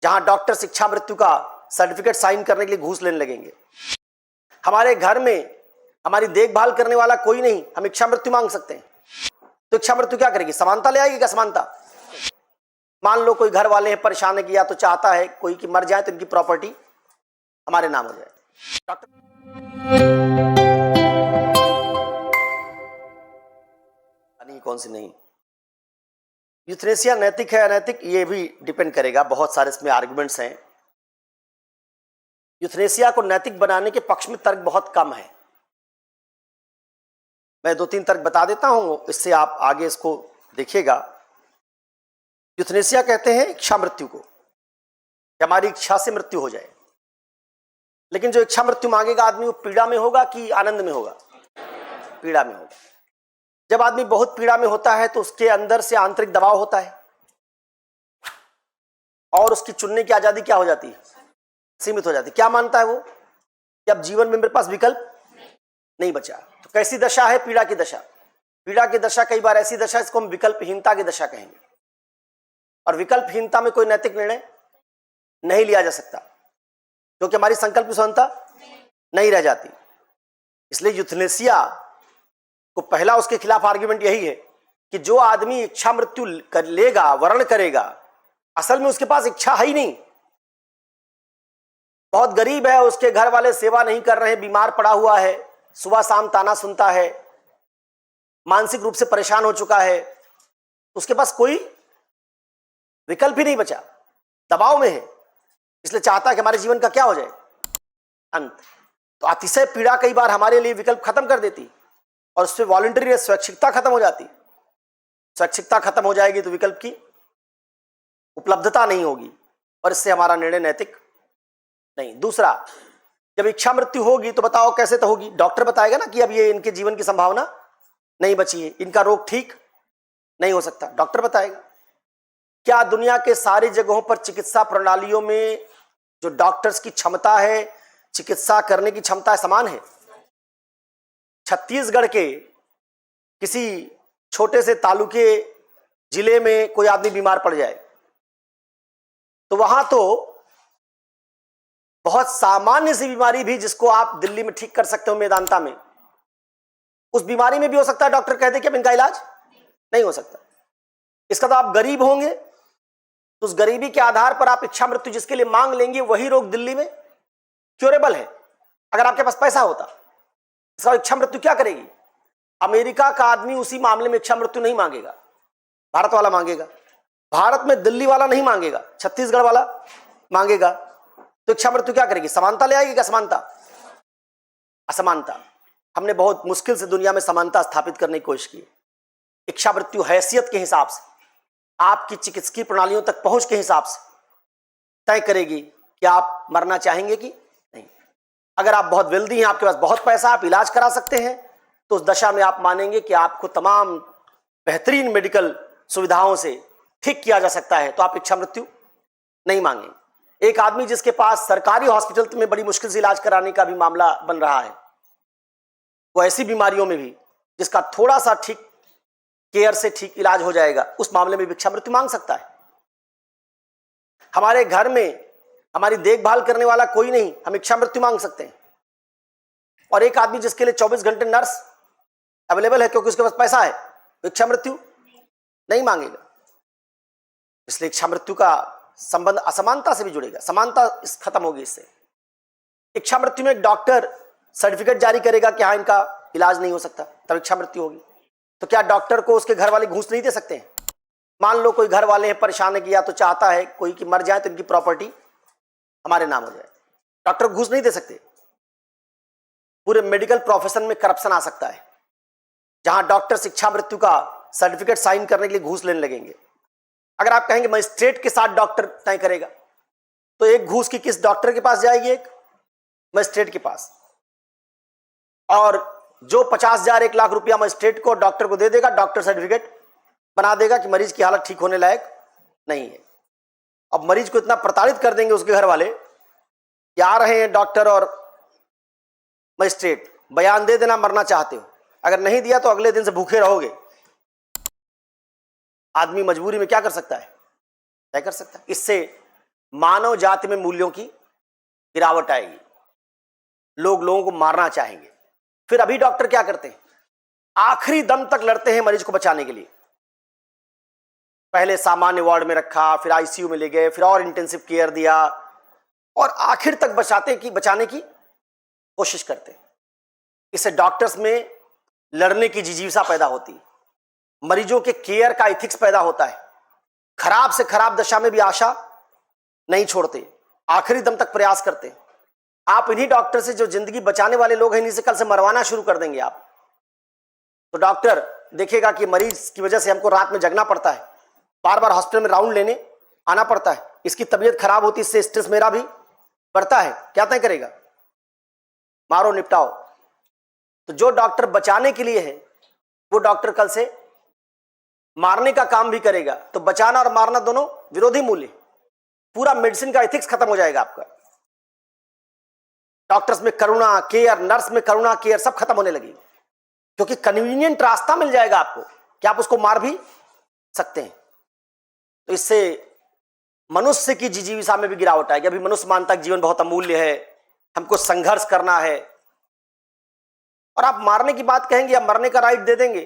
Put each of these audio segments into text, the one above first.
जहां डॉक्टर शिक्षा मृत्यु का सर्टिफिकेट साइन करने के लिए घूस लेने लगेंगे। हमारे घर में हमारी देखभाल करने वाला कोई नहीं, हम इच्छा मृत्यु मांग सकते हैं। तो इच्छा मृत्यु क्या करेगी? समानता ले आएगी क्या? समानता। मान लो कोई घर वाले हैं परेशान है कि या तो चाहता है कोई कि मर जाए तो इनकी प्रॉपर्टी हमारे नाम हो जाए। नहीं, कौन सी नहीं। यूथनेसिया नैतिक है अनैतिक, ये भी डिपेंड करेगा, बहुत सारे इसमें आर्गुमेंट्स हैं। यूथनेसिया को नैतिक बनाने के पक्ष में तर्क बहुत कम है। मैं 2-3 तर्क बता देता हूं, इससे आप आगे इसको देखिएगा। यूथनेसिया कहते हैं इच्छा मृत्यु को, कि हमारी इच्छा से मृत्यु हो जाए। लेकिन जो इच्छा मृत्यु मांगेगा आदमी, वो पीड़ा में होगा कि आनंद में होगा? पीड़ा में होगा। जब आदमी बहुत पीड़ा में होता है तो उसके अंदर से आंतरिक दबाव होता है और उसकी चुनने की आजादी क्या हो जाती है? सीमित हो जाती है। क्या मानता है वो कि अब जीवन में मेरे पास विकल्प नहीं बचा। तो कैसी दशा है? पीड़ा की दशा। पीड़ा की दशा कई बार ऐसी दशा, इसको हम विकल्पहीनता की दशा कहेंगे। और विकल्पहीनता में कोई नैतिक निर्णय नहीं लिया जा सकता, क्योंकि हमारी संकल्प स्वतंत्रता नहीं रह जाती। इसलिए यूथनेसिया को पहला उसके खिलाफ आर्गुमेंट यही है कि जो आदमी इच्छा मृत्यु कर लेगा, वर्ण करेगा, असल में उसके पास इच्छा है ही नहीं, बहुत गरीब है, उसके घर वाले सेवा नहीं कर रहे हैं, बीमार पड़ा हुआ है, सुबह शाम ताना सुनता है, मानसिक रूप से परेशान हो चुका है, उसके पास कोई विकल्प ही नहीं बचा, दबाव में है, इसलिए चाहता है कि हमारे जीवन का क्या हो जाए? अंत। तो अतिशय पीड़ा कई बार हमारे लिए विकल्प खत्म कर देती और उससे वॉलंटरी स्वैच्छिकता खत्म हो जाती। स्वैच्छिकता खत्म हो जाएगी तो विकल्प की उपलब्धता नहीं होगी और इससे हमारा निर्णय नैतिक नहीं। दूसरा, जब इच्छा मृत्यु होगी तो बताओ कैसे तो होगी? डॉक्टर बताएगा ना कि अब ये इनके जीवन की संभावना नहीं बची है, इनका रोग ठीक नहीं हो सकता, डॉक्टर बताएगा। क्या दुनिया के सारी जगहों पर चिकित्सा प्रणालियों में जो डॉक्टर्स की क्षमता है, चिकित्सा करने की क्षमता है, समान है? छत्तीसगढ़ के किसी छोटे से तालुके जिले में कोई आदमी बीमार पड़ जाए तो वहां तो बहुत सामान्य सी बीमारी भी जिसको आप दिल्ली में ठीक कर सकते हो मेदांता में, उस बीमारी में भी हो सकता है डॉक्टर कह दे कि अब इनका इलाज नहीं हो सकता। इसका तो आप गरीब होंगे तो उस गरीबी के आधार पर आप इच्छा मृत्यु जिसके लिए मांग लेंगे, वही रोग दिल्ली में क्योरेबल है अगर आपके पास पैसा होता। इसका इच्छा मृत्यु क्या करेगी? अमेरिका का आदमी उसी मामले में इच्छा मृत्यु नहीं मांगेगा, भारत वाला मांगेगा। भारत में दिल्ली वाला नहीं मांगेगा, छत्तीसगढ़ वाला मांगेगा। तो इच्छा मृत्यु क्या करेगी? समानता ले आएगी क्या? समानता, असमानता। हमने बहुत मुश्किल से दुनिया में समानता स्थापित करने की कोशिश की। इच्छा मृत्यु हैसियत के हिसाब से, आपकी चिकित्सकीय प्रणालियों तक पहुंच के हिसाब से तय करेगी कि आप मरना चाहेंगे कि नहीं। अगर आप बहुत वेल्दी हैं, आपके पास बहुत पैसा, आप इलाज करा सकते हैं, तो उस दशा में आप मानेंगे कि आपको तमाम बेहतरीन मेडिकल सुविधाओं से ठीक किया जा सकता है, तो आप इच्छा मृत्यु नहीं मांगेंगे। एक आदमी जिसके पास सरकारी हॉस्पिटल में बड़ी मुश्किल से इलाज कराने का भी मामला बन रहा है, वो ऐसी बीमारियों में भी जिसका थोड़ा सा ठीक केयर से ठीक इलाज हो जाएगा, उस मामले में भी इच्छा मृत्यु मांग सकता है। हमारे घर में हमारी देखभाल करने वाला कोई नहीं, हम इच्छा मृत्यु मांग सकते हैं। और एक आदमी जिसके लिए 24 घंटे नर्स अवेलेबल है क्योंकि उसके पास पैसा है, तो इच्छा मृत्यु नहीं मांगेगा। इसलिए इच्छा मृत्यु का संबंध असमानता से भी जुड़ेगा, समानता खत्म होगी इससे। इच्छा मृत्यु में एक डॉक्टर सर्टिफिकेट जारी करेगा कि हाँ इनका इलाज नहीं हो सकता, तब इच्छा मृत्यु होगी। तो क्या डॉक्टर को उसके घर वाले घूस नहीं दे सकते हैं? मान लो कोई घर वाले हैं परेशान है कि या तो चाहता है कोई कि मर जाए तो इनकी प्रॉपर्टी हमारे नाम हो जाए, डॉक्टर घूस नहीं दे सकते। पूरे मेडिकल प्रोफेशन में करप्शन आ सकता है, जहां डॉक्टर इच्छा मृत्यु का सर्टिफिकेट साइन करने के लिए घूस लेने लगेंगे। अगर आप कहेंगे मजिस्ट्रेट के साथ डॉक्टर तय करेगा, तो एक घूस की किस डॉक्टर के पास जाएगी? एक मजिस्ट्रेट के पास। और जो 50,000 1 लाख रुपया मजिस्ट्रेट को डॉक्टर को दे देगा, डॉक्टर सर्टिफिकेट बना देगा कि मरीज की हालत ठीक होने लायक नहीं है। अब मरीज को इतना प्रताड़ित कर देंगे उसके घर वाले कि आ रहे हैं डॉक्टर और मजिस्ट्रेट, बयान दे देना मरना चाहते हो, अगर नहीं दिया तो अगले दिन से भूखे रहोगे। आदमी मजबूरी में क्या कर सकता है? तय कर सकता है। इससे मानव जाति में मूल्यों की गिरावट आएगी, लोगों को मारना चाहेंगे। फिर अभी डॉक्टर क्या करते हैं, आखिरी दम तक लड़ते हैं मरीज को बचाने के लिए। पहले सामान्य वार्ड में रखा, फिर आईसीयू में ले गए, फिर और इंटेंसिव केयर दिया, और आखिर तक बचाने की कोशिश करते हैं। इससे डॉक्टर्स में लड़ने की जिजीविसा पैदा होती, मरीजों के केयर का इथिक्स पैदा होता है, खराब से खराब दशा में भी आशा नहीं छोड़ते, आखिरी दम तक प्रयास करते। आप इन्हीं डॉक्टर से, जो जिंदगी बचाने वाले लोग हैं, इन्हीं से कल से मरवाना शुरू कर देंगे आप, तो डॉक्टर देखेगा कि मरीज की वजह से हमको रात में जगना पड़ता है, बार बार हॉस्पिटल में राउंड लेने आना पड़ता है, इसकी तबीयत खराब होती है, इससे स्ट्रेस मेरा भी बढ़ता है, क्या तय करेगा, मारो निपटाओ। तो जो डॉक्टर बचाने के लिए है, वो डॉक्टर कल से मारने का काम भी करेगा। तो बचाना और मारना दोनों विरोधी मूल्य, पूरा मेडिसिन का एथिक्स खत्म हो जाएगा आपका। डॉक्टर्स में करुणा केयर, नर्स में करुणा केयर सब खत्म होने लगी, क्योंकि कन्वीनियंट रास्ता मिल जाएगा आपको कि आप उसको मार भी सकते हैं। तो इससे मनुष्य की जिजीविसा में भी गिरावट आएगी। अभी मनुष्य मानता है जीवन बहुत अमूल्य है, हमको संघर्ष करना है, और आप मारने की बात कहेंगे या मरने का राइट दे देंगे,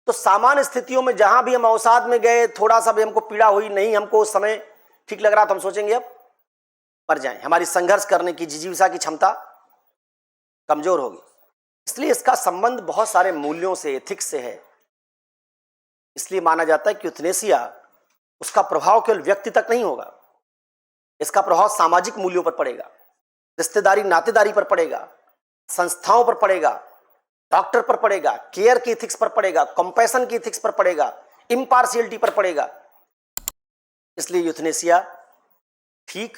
तो सामान्य स्थितियों में जहां भी हम अवसाद में गए, थोड़ा सा भी हमको पीड़ा हुई, नहीं हमको उस समय ठीक लग रहा, तो हम सोचेंगे अब मर जाएं। हमारी संघर्ष करने की, जिजीविसा की क्षमता कमजोर होगी। इसलिए इसका संबंध बहुत सारे मूल्यों से, एथिक्स से है। इसलिए माना जाता है कि यूथनेसिया, उसका प्रभाव केवल व्यक्ति तक नहीं होगा, इसका प्रभाव सामाजिक मूल्यों पर पड़ेगा, रिश्तेदारी नातेदारी पर पड़ेगा, संस्थाओं पर पड़ेगा, डॉक्टर पर पड़ेगा, केयर की एथिक्स पर पड़ेगा, कंपैशन की एथिक्स पर पड़ेगा, इम्पार्शियलिटी पर पड़ेगा। इसलिए यूथनेसिया ठीक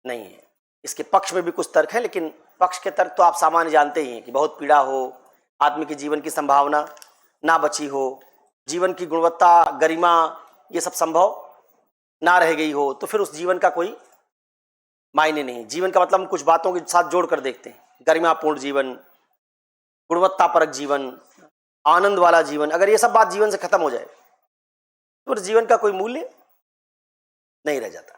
नहीं है। इसके पक्ष में भी कुछ तर्क हैं, लेकिन पक्ष के तर्क तो आप सामान्य जानते ही हैं कि बहुत पीड़ा हो, आदमी के जीवन की संभावना ना बची हो, जीवन की गुणवत्ता, गरिमा, ये सब संभव ना रह गई हो, तो फिर उस जीवन का कोई मायने नहीं। जीवन का मतलब हम कुछ बातों के साथ जोड़ कर देखते हैं, गरिमापूर्ण जीवन, गुणवत्तापरक जीवन, आनंद वाला जीवन। अगर ये सब बात जीवन से खत्म हो जाए, तो जीवन का कोई मूल्य नहीं रह जाता।